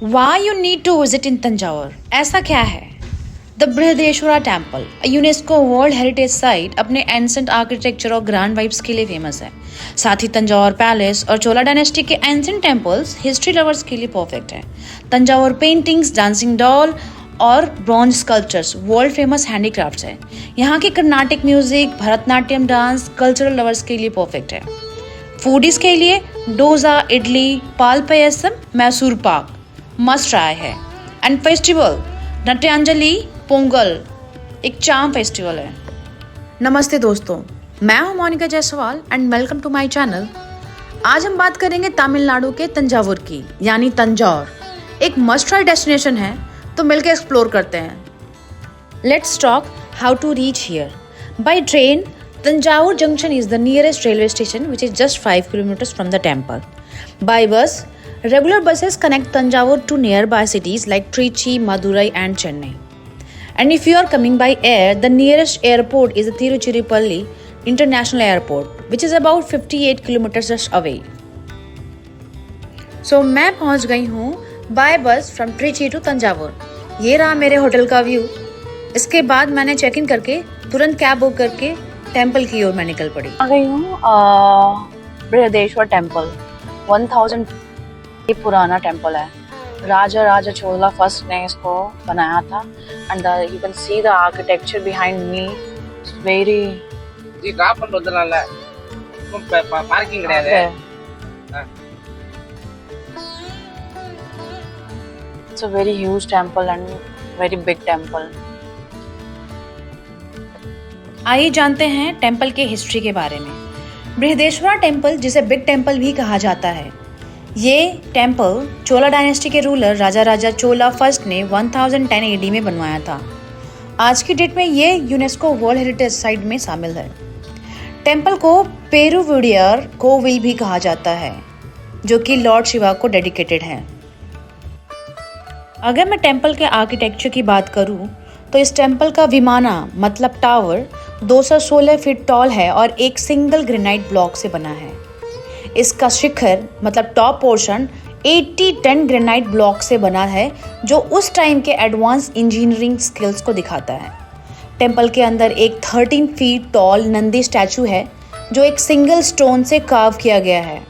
Why you need to visit in Thanjavur? ऐसा क्या है? The Brihadeeswara temple, UNESCO world heritage site, अपने एंसेंट आर्किटेक्चर और ग्रैंड वाइब्स के लिए फेमस है। साथ ही तंजावुर पैलेस और चोला डायनेस्टी के एंसेंट टेम्पल्स हिस्ट्री लवर्स के लिए परफेक्ट है। तंजावुर पेंटिंग्स, डांसिंग डॉल और bronze sculptures world famous handicrafts हैं। यहाँ के Carnatic music, Bharatanatyam dance cultural lovers के लिए परफेक्ट है। फूडीज के लिए डोसा, इडली, पाल पायसम, मैसूर पाक मस्ट ट्राई है। एंड फेस्टिवल नट्यांजलि पोंगल एक चाम फेस्टिवल है। नमस्ते दोस्तों, मैं हूं Monika Jaiswal and welcome to my channel. आज हम बात करेंगे तमिलनाडु के तंजावुर की, यानी तंजौर। एक मस्ट ट्राई डेस्टिनेशन है, तो मिलकर एक्सप्लोर करते हैं। Let's talk how to reach here. By train, Tanjavur Junction is the nearest railway station, which is just 5 kilometers from the temple. By bus, regular buses connect Tanjavur to nearby cities like Trichy, Madurai, and Chennai. And if you are coming by air, the nearest airport is the Tiruchirappalli International Airport, which is about 58 kilometers just away. So मैं पहुंच गई हूँ bye बस from Trichy to Thanjavur. ये रहा मेरे hotel का view. इसके बाद मैंने चेक इन करके तुरंत कैब बुक करके टेम्पल की ओर मैं निकल पड़ी। आ गई हूँ बृहदेश्वर टेम्पल। 1000 पुराना टेम्पल है। राजा राजा चोला फर्स्ट ने इसको बनाया था। And you can see the architecture behind me. It's very जी ड्राप பண்ணுறதுனால பார்க்கிங் கிடையாது. It's a very huge temple and very big temple. आइए जानते हैं टेम्पल के हिस्ट्री के बारे में। बृहदेश्वरा टेम्पल, जिसे बिग टेम्पल भी कहा जाता है, ये टेम्पल चोला डायनेस्टी के रूलर राजा राजा चोला फर्स्ट ने 1010 AD में बनवाया था। आज की डेट में ये यूनेस्को वर्ल्ड हेरिटेज साइट में शामिल है। टेम्पल को पेरुविडियर कोविल भी कहा जाता है, जो कि लॉर्ड शिवा को डेडिकेटेड है। अगर मैं टेम्पल के आर्किटेक्चर की बात करूं, तो इस टेम्पल का विमाना मतलब टावर 216 फीट टॉल है और एक सिंगल ग्रेनाइट ब्लॉक से बना है। इसका शिखर मतलब टॉप पोर्शन 80 ग्रेनाइट ब्लॉक से बना है, जो उस टाइम के एडवांस इंजीनियरिंग स्किल्स को दिखाता है। टेम्पल के अंदर एक 13 फीट टॉल नंदी स्टैचू है, जो एक सिंगल स्टोन से कार्व किया गया है।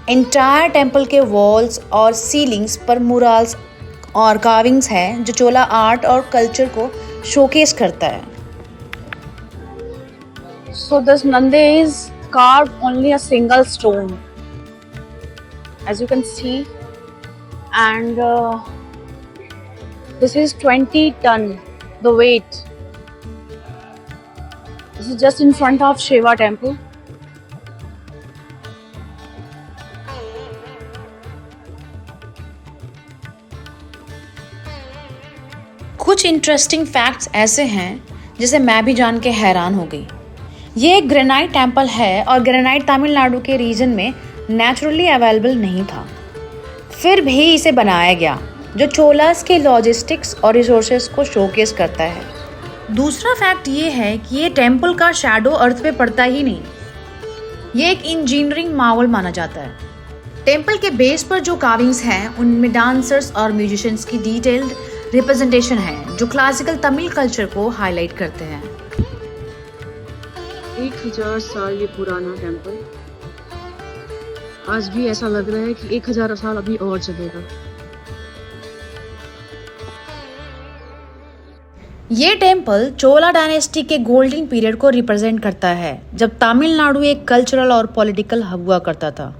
एंटायर टेम्पल के वॉल्स और सीलिंग्स पर मुराल्स और कार्विंग्स हैं, जो चोला आर्ट और कल्चर को शोकेस करता है। So this Nandi is carved only a single stone, as you can see, and this is 20 ton, the weight. This is just in front of Shiva temple. कुछ interesting facts ऐसे हैं जिसे मैं भी जान के हैरान हो गई। ये एक ग्रेनाइट टेम्पल है और ग्रेनाइट तमिलनाडु के रीजन में नेचुरली अवेलेबल नहीं था, फिर भी इसे बनाया गया, जो चोलास के लॉजिस्टिक्स और रिसोर्सेज को शोकेस करता है। दूसरा फैक्ट ये है कि ये टेम्पल का शैडो अर्थ पे पड़ता ही नहीं। ये एक इंजीनियरिंग मार्वल माना जाता है। टेम्पल के बेस पर जो कार्विंग्स हैं, उनमें डांसर्स और म्यूजिशियंस की डिटेल्ड रिप्रेजेंटेशन है, जो क्लासिकल तमिल कल्चर को हाईलाइट करते हैं। 1000 साल ये पुराना टेम्पल आज भी ऐसा लग रहा है कि 1000 साल अभी और चलेगा। ये टेम्पल चोला डायनेस्टी के गोल्डन पीरियड को रिप्रेजेंट करता है, जब तमिलनाडु एक कल्चरल और पॉलिटिकल हब हुआ करता था।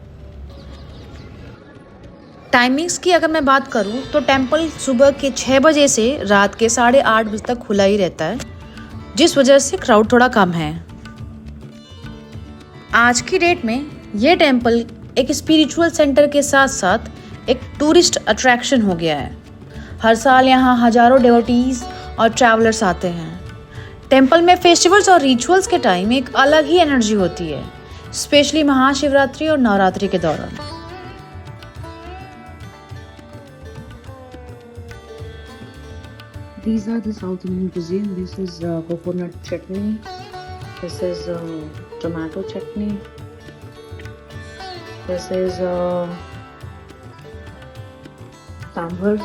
टाइमिंग्स की अगर मैं बात करूं, तो टेम्पल सुबह के 6 बजे से रात के 8:30 बजे तक खुला ही रहता है, जिस वजह से क्राउड थोड़ा कम है। आज की डेट में ये टेम्पल एक स्पिरिचुअल सेंटर के साथ साथ एक टूरिस्ट अट्रैक्शन हो गया है। हर साल यहाँ हजारों डिवोटीज और ट्रैवलर्स आते हैं। टेम्पल में फेस्टिवल्स और रिचुअल्स के टाइम एक अलग ही एनर्जी होती है, स्पेशली महाशिवरात्रि और नवरात्रि के दौरान। These are the South Indian cuisine. This is coconut chutney. This is tomato chutney. This is sambar.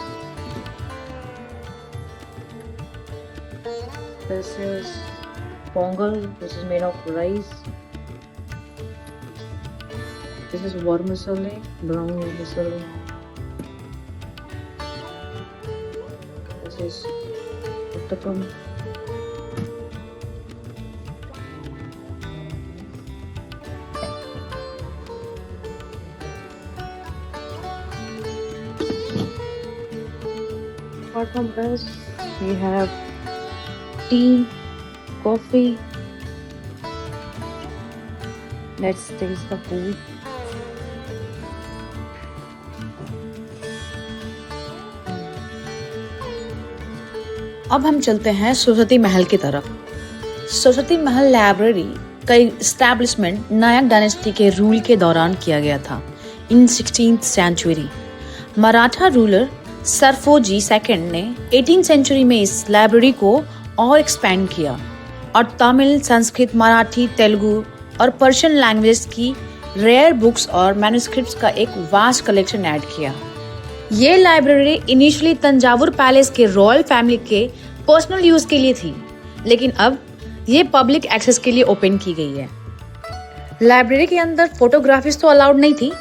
This is pongal. This is made of rice. This is vermicelli, brown vermicelli. This is uttapam. Apart from this, we have tea, coffee. Let's taste the food. अब हम चलते हैं सरस्वती महल की तरफ। Saraswati Mahal library का establishment Nayak dynasty के rule के दौरान किया गया था in 16th century. Maratha ruler Serfoji second ने 18th सेंचुरी में इस लाइब्रेरी को और एक्सपेंड किया और तमिल, संस्कृत, मराठी, तेलुगु और पर्शियन लैंग्वेज की रेयर बुक्स और मैन्युस्क्रिप्ट्स का एक वास्ट कलेक्शन ऐड किया। ये लाइब्रेरी इनिशियली तंजावुर पैलेस के रॉयल फैमिली के पर्सनल यूज के लिए थी, लेकिन अब ये पब्लिक एक्सेस के लिए ओपन की गई है। लाइब्रेरी के अंदर फोटोग्राफीज तो अलाउड नहीं थी,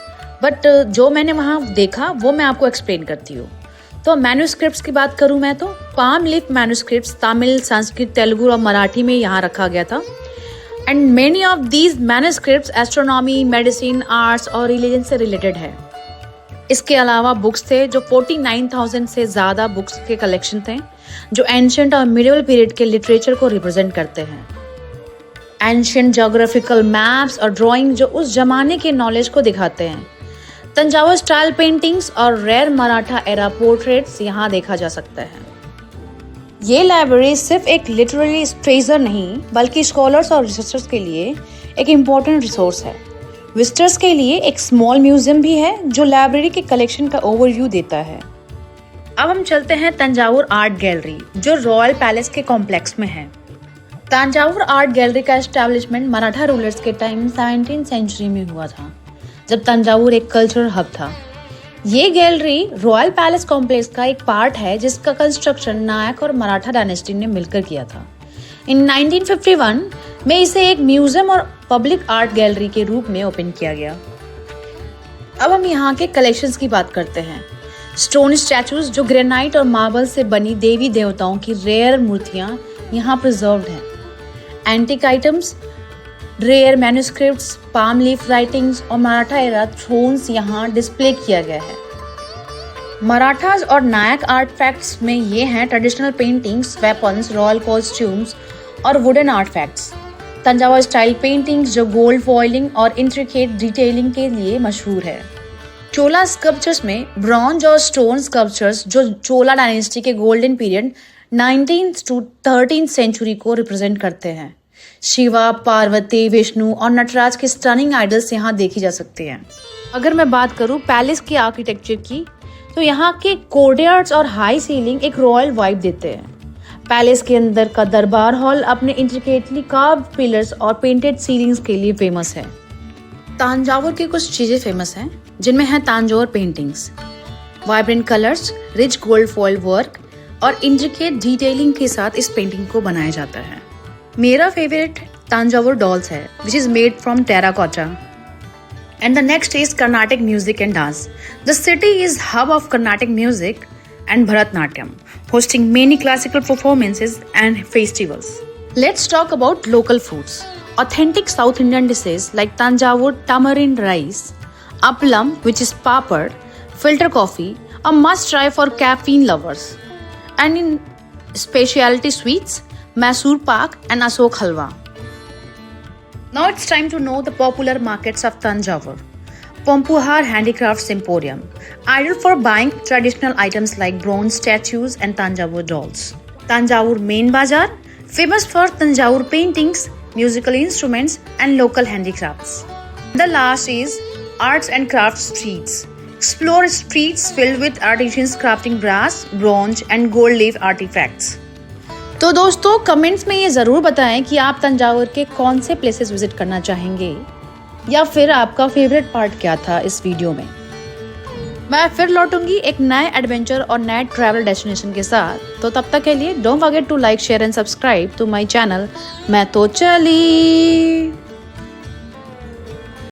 बट जो मैंने वहाँ देखा वो मैं आपको एक्सप्लेन करती हूँ। तो मैन्युस्क्रिप्ट्स की बात करूँ मैं तो palm leaf manuscripts Tamil, Sanskrit, Telugu और मराठी में यहाँ रखा गया था। And many of these manuscripts astronomy, medicine, arts और रिलीजन से रिलेटेड है। इसके अलावा बुक्स थे जो 49,000 से ज़्यादा बुक्स के कलेक्शन थे जो एंशिएंट और मिडिवल पीरियड के लिटरेचर को रिप्रेजेंट करते हैं। एंशिएंट ज्योग्राफिकल मैप्स और ड्राइंग जो उस जमाने के नॉलेज को दिखाते हैं। तंजावुर स्टाइल पेंटिंग्स और रेयर मराठा एरा पोर्ट्रेट्स यहाँ देखा जा सकता है। ये लाइब्रेरी सिर्फ एक लिटरेरी ट्रेजर नहीं बल्कि स्कॉलर्स और रिसर्चर्स के लिए एक इम्पोर्टेंट रिसोर्स है। विजिटर्स के लिए एक स्मॉल म्यूजियम भी है जो लाइब्रेरी के कलेक्शन का ओवरव्यू देता है। अब हम चलते हैं तंजावुर आर्ट गैलरी जो रॉयल पैलेस के कॉम्प्लेक्स में है। तंजावुर आर्ट गैलरी का एस्टैब्लिशमेंट मराठा रूलर्स के टाइम 17th सेंचुरी में हुआ था, जब तंजावुर एक कल्चरल हब था। ये गैलरी रॉयल पैलेस कॉम्प्लेक्स का एक पार्ट है जिसका कंस्ट्रक्शन नायक और मराठा डायनेस्टी ने मिलकर किया था। इन 1951 में इसे एक म्यूजियम और पब्लिक आर्ट गैलरी के रूप में ओपन किया गया। अब हम यहाँ के कलेक्शंस की बात करते हैं। स्टोन स्टैचूज जो ग्रेनाइट और मार्बल से बनी देवी देवताओं की रेयर मूर्तियाँ यहाँ प्रिजर्व्ड हैं। Antique items, rare manuscripts, palm leaf writings और मराठा एरा थ्रोन्स यहाँ डिस्प्ले किया गया है। मराठास और नायक आर्टफैक्ट्स में ये हैं traditional paintings, weapons, royal costumes और wooden artifacts. Thanjavur style paintings जो गोल्ड फॉइलिंग और इंट्रिकेट डिटेलिंग के लिए मशहूर है। चोला स्कल्पचर्स में ब्रॉन्ज और स्टोन स्कल्पचर्स जो चोला डायनेस्टी के golden period 19th to 13th century को रिप्रेजेंट करते हैं। शिवा, पार्वती, विष्णु और नटराज के स्टनिंग आइडल्स यहाँ देखी जा सकते हैं। अगर मैं बात करूँ पैलेस की आर्किटेक्चर की तो यहाँ के कोर्टयार्ड्स और हाई सीलिंग एक रॉयल वाइब देते हैं। पैलेस के अंदर का दरबार हॉल अपने इंट्रिकेटली कार्व्ड पिलर्स और पेंटेड सीलिंग्स के लिए फेमस है। तंजावुर की कुछ चीजें फेमस हैं जिनमें है Thanjavur paintings. Vibrant colours, rich gold foil work और इंट्रिकेट डिटेलिंग के साथ इस पेंटिंग को बनाया जाता है। मेरा फेवरेट तंजावुर डॉल्स है which is made from terracotta. And the next is Carnatic music and dance. The city is hub of Carnatic music and Bharatnatyam, hosting many classical performances and festivals. Let's talk about local foods. Authentic South Indian dishes like Tanjavur tamarind rice, appalam which is papad, filter coffee, a must try for caffeine lovers. And in specialty sweets, Mysore pak and Asok halwa. Now it's time to know the popular markets of Tanjavur. Pompuhar Handicrafts Emporium, ideal for buying traditional items like bronze statues and Tanjavur dolls. Tanjavur Main Bazaar, famous for Tanjavur paintings, musical instruments and local handicrafts. The last is Arts and Crafts Streets. Explore streets filled with artisans crafting brass, bronze and gold leaf artifacts. तो दोस्तों comments में ये ज़रूर बताएं कि आप तंजावुर के कौन से प्लेसेस विजिट करना चाहेंगे या फिर आपका फेवरेट पार्ट क्या था इस वीडियो में। मैं फिर लौटूंगी एक नए एडवेंचर और नए ट्रैवल डेस्टिनेशन के साथ। तो तब तक के लिए don't forget to like share and subscribe to my channel. मैं तो चली।